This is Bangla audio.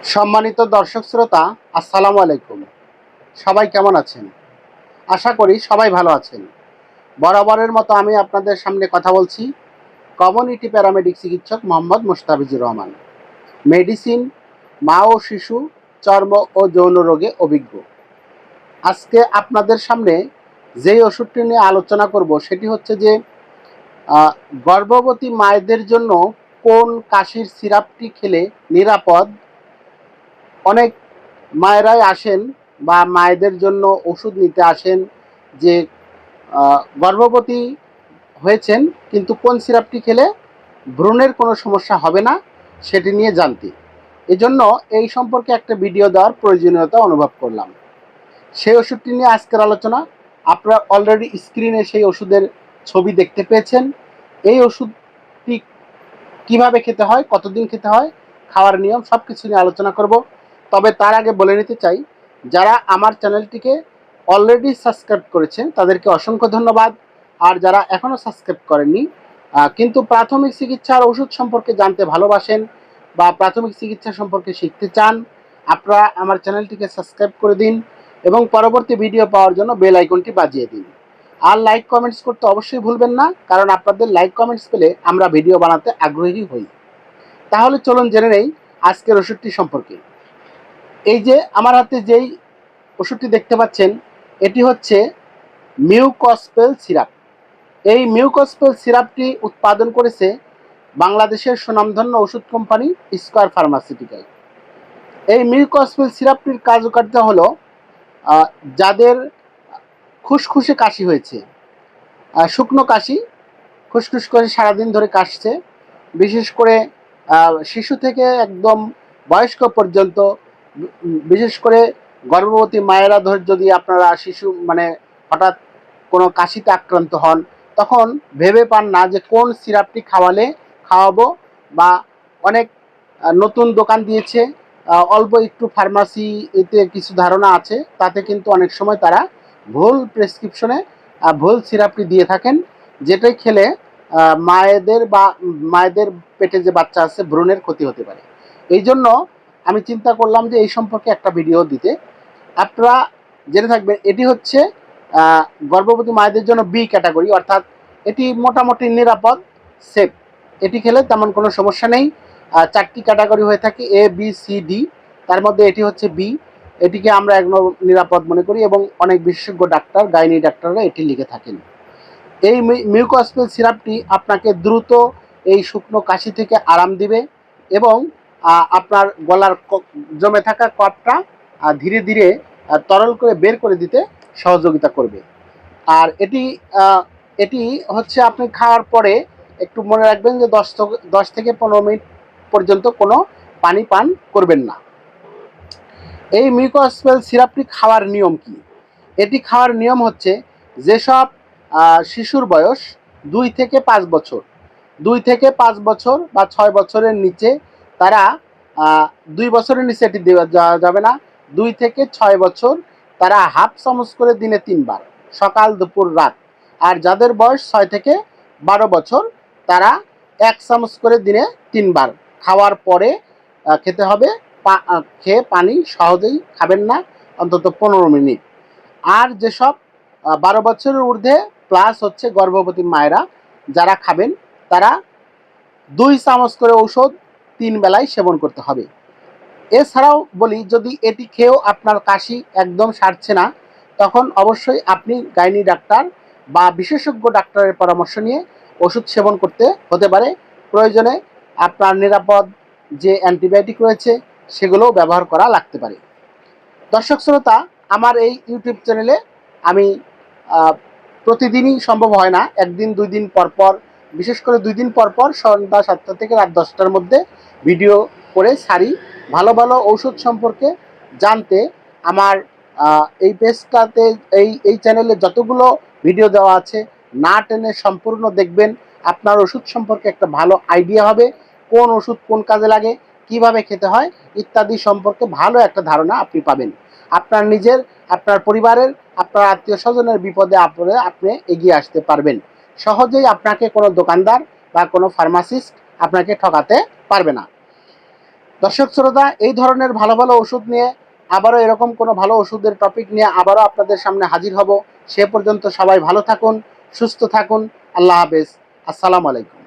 সম্মানিত দর্শক শ্রোতা, আসসালামু আলাইকুম। সবাই কেমন আছেন? আশা করি সবাই ভালো আছেন। বরাবরের মতো আমি আপনাদের সামনে কথা বলছি কমিউনিটি প্যারামেডিক চিকিৎসক মোহাম্মদ মোস্তাফিজুর রহমান। মেডিসিন, মা ও শিশু, চর্ম ও যৌন রোগে অভিজ্ঞ। আজকে আপনাদের সামনে যেই ওষুধটি নিয়ে আলোচনা করব সেটি হচ্ছে যে গর্ভবতী মায়েদের জন্য কোন কাশির সিরাপটি খেলে নিরাপদ। অনেক মায়েরাই আসেন বা মায়েদের জন্য ওষুধ নিতে আসেন যে গর্ভবতী হয়েছেন কিন্তু কোন সিরাপটি খেলে ভ্রূণের কোনো সমস্যা হবে না সেটি নিয়ে জানতে। এজন্য এই সম্পর্কে একটা ভিডিও দেওয়ার প্রয়োজনীয়তা অনুভব করলাম। সেই ওষুধটি নিয়ে আজকের আলোচনা। আপনারা অলরেডি স্ক্রিনে সেই ওষুধের ছবি দেখতে পেয়েছেন। এই ওষুধটি কিভাবে খেতে হয়, কতদিন খেতে হয়, খাওয়ার নিয়ম সব কিছু নিয়ে আলোচনা করব। তবে তার আগে বলে নিতে চাই, যারা আমার চ্যানেলটিকে অলরেডি সাবস্ক্রাইব করেছেন তাদেরকে অসংখ্য ধন্যবাদ। আর যারা এখনও সাবস্ক্রাইব করেননি কিন্তু প্রাথমিক চিকিৎসার ওষুধ সম্পর্কে জানতে ভালোবাসেন বা প্রাথমিক চিকিৎসা সম্পর্কে শিখতে চান, আপনারা আমার চ্যানেলটিকে সাবস্ক্রাইব করে দিন এবং পরবর্তী ভিডিও পাওয়ার জন্য বেল আইকনটি বাজিয়ে দিন। আর লাইক কমেন্টস করতে অবশ্যই ভুলবেন না, কারণ আপনাদের লাইক কমেন্টস পেলে আমরা ভিডিও বানাতে আগ্রহী হই। তাহলে চলুন জেনে নেই আজকের ওষুধটি সম্পর্কে। এই যে আমার হাতে যেই ওষুধটি দেখতে পাচ্ছেন, এটি হচ্ছে মিউকসপেল সিরাপ। এই মিউকসপেল সিরাপটি উৎপাদন করেছে বাংলাদেশের সুনামধন্য ওষুধ কোম্পানি স্কয়ার ফার্মাসিউটিক্যাল। এই মিউকসপেল সিরাপটির কার্যকারিতা হলো যাদের খুসখুসে কাশি হয়েছে, শুকনো কাশি, খুসখুস করে সারাদিন ধরে কাশছে, বিশেষ করে শিশু থেকে একদম বয়স্ক পর্যন্ত, বিশেষ করে গর্ভবতী মায়েরা যদি আপনারা শিশু হঠাৎ কোনো কাশিতে আক্রান্ত হন, তখন ভেবে পান না যে কোন সিরাপটি খাওয়াবো, বা অনেক নতুন দোকান দিয়েছে, অল্প একটু ফার্মাসি এতে কিছু ধারণা আছে, তাতে কিন্তু অনেক সময় তারা ভুল প্রেসক্রিপশনে ভুল সিরাপটি দিয়ে থাকেন, যেটাই খেলে মায়েদের পেটে যে বাচ্চা আছে ভ্রূণের ক্ষতি হতে পারে। এই জন্য আমি চিন্তা করলাম যে এই সম্পর্কে একটা ভিডিও দিতে। আপনারা জেনে থাকবেন এটি হচ্ছে গর্ভবতী মায়েদের জন্য বি ক্যাটাগরি, অর্থাৎ এটি মোটামুটি নিরাপদ, সেফ। এটি খেলে তেমন কোনো সমস্যা নেই। 4টি ক্যাটাগরি হয়ে থাকে, এ বি সি ডি, তার মধ্যে এটি হচ্ছে বি। এটিকে আমরা একদম নিরাপদ মনে করি এবং অনেক বিশেষজ্ঞ ডাক্তার, গাইনি ডাক্তাররা এটি লিখে থাকেন। এই মিউকসপেল সিরাপটি আপনাকে দ্রুত এই শুকনো কাশি থেকে আরাম দিবে এবং আপনার গলার জমে থাকা কফটা ধীরে ধীরে তরল করে বের করে দিতে সহযোগিতা করবে। আর এটি হচ্ছে আপনি খাওয়ার পরে একটু মনে রাখবেন যে 10 থেকে 15 মিনিট পর্যন্ত কোনো পানি পান করবেন না। এই মিউকসপেল সিরাপটি খাওয়ার নিয়ম কি? এটি খাওয়ার নিয়ম হচ্ছে, যেসব শিশুর বয়স 2 থেকে 5 বছর, 2 থেকে 5 বছর বা 6 বছরের নিচে, তারা 2 বছরের নিচে এটি দেওয়া যাবে না। 2 থেকে 6 বছর তারা হাফ চামচ করে দিনে 3 বার, সকাল দুপুর রাত। আর যাদের বয়স 6 থেকে 12 বছর, তারা 1 চামচ করে দিনে 3 বার খাওয়ার পরে খেতে হবে। খেয়ে পানি সহজেই খাবেন না, অন্তত 15 মিনিট। আর যেসব 12 বছরের ঊর্ধ্বে প্লাস হচ্ছে গর্ভবতী মায়েরা যারা খাবেন, তারা 2 চামচ করে ঔষধ 3 বেলায় সেবন করতে হবে। এছাড়াও বলি, যদি এটি খেয়েও আপনার কাশি একদম সারছে না, তখন অবশ্যই আপনি গাইনি ডাক্তার বা বিশেষজ্ঞ ডাক্তারের পরামর্শ নিয়ে ওষুধ সেবন করতে হতে পারে। প্রয়োজনে আপনার নিরাপদ যে অ্যান্টিবায়োটিক রয়েছে সেগুলোও ব্যবহার করা লাগতে পারে। দর্শক শ্রোতা, আমার এই ইউটিউব চ্যানেলে আমি প্রতিদিনই সম্ভব হয় না, একদিন 2 দিন পর পর, বিশেষ করে 2 দিন পর পর সন্ধ্যা 7টা থেকে রাত 10টার মধ্যে ভিডিও করে সারি। ভালো ভালো ঔষধ সম্পর্কে জানতে আমার এই পেজটাতে, এই চ্যানেলে যতগুলো ভিডিও দেওয়া আছে না টেনে সম্পূর্ণ দেখবেন। আপনার ওষুধ সম্পর্কে একটা ভালো আইডিয়া হবে, কোন ওষুধ কোন কাজে লাগে, কিভাবে খেতে হয় ইত্যাদি সম্পর্কে ভালো একটা ধারণা আপনি পাবেন। আপনার নিজের, আপনার পরিবারের, আপনার আত্মীয় স্বজনের বিপদে আপদে আপনি এগিয়ে আসতে পারবেন। সহজেই আপনাকে কোনো দোকানদার বা কোনো ফার্মাসিস্ট আপনাকে ঠকাতে পারবে না। দর্শক শ্রোতা, এই ধরনের ভালো ভালো ওষুধ নিয়ে আবারও এরকম কোনো ভালো ওষুধের টপিক নিয়ে আবারও আপনাদের সামনে হাজির হব। সে পর্যন্ত সবাই ভালো থাকুন, সুস্থ থাকুন। আল্লাহ হাফেজ। আসসালামু আলাইকুম।